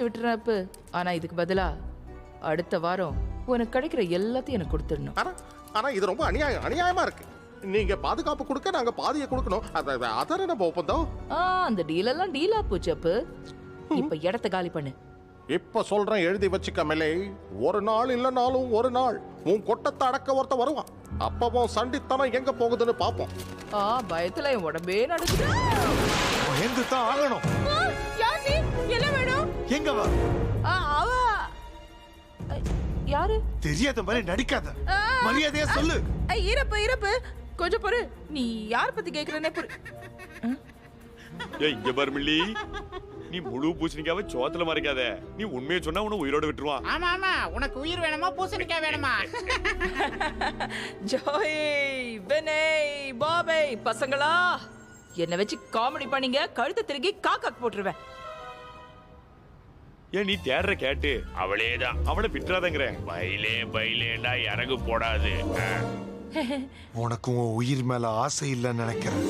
விட்டுறேன் இப்ப. ஆனா இதுக்கு பதிலா அடுத்த வாரம் உனக்கு கிடைக்கிற எல்லாத்தையும் எனக்கு கொடுத்துடணும். ஆனா இது ரொம்ப அநியாயமா இருக்கு. நீங்க பாதுகாப்பு கொடுக்க நாங்க பாதியை கொடுக்கணும். அதான நம்ம ஒப்பந்தம். அந்த டீல் எல்லாம் டீலா போச்சு அப்ப. இப்ப இடத்த காலி பண்ணு. இப்ப சொல்றேன், எழுதி வச்சுக்க மேலே. ஒரு நாள் இல்லனாலும் ஒரு நாள் உன் கொட்டத்தை அடக்க ஒருத்த வருவான். அப்பவும் சண்டித்தனம் எங்க போகுதுன்னு பாப்போம். பயத்துல என் உடம்பே நடக்குது. எங்க தான் ஆகணும். என்ன வேணும்? எங்க வா? அவ யாரு? தெரியாத மாதிரி நடிக்காத. மரியாதையா சொல்லு. இறப்பு கொஞ்சம் பொறு. நீ யார் பத்தி கேக்குறனே பொறு. இங்க பாரு மில்லி, நீ முழு பூசணிக்காவை சோத்துல மறைக்காத. நீ உண்மையை சொன்னா உன்னை உயிரோட விட்டுருவான். ஆமா உனக்கு உயிர் வேணுமா பூசணிக்காய் வேணுமா? ஜோய், வினய், பாபே, பசங்களா என்ன வச்சு காமெடி பண்ணீங்க. கழுத்தை திருகி காக்காக்கு போட்டுருவேன். ஏன் நீ தேடுற கேட்டு அவளேதான். அவளை விட்டுறாதங்கிற. பைலேண்டா இறகு போடாது. உனக்கு உன் உயிர் மேல ஆசை இல்லைன்னு நினைக்கிறேன்.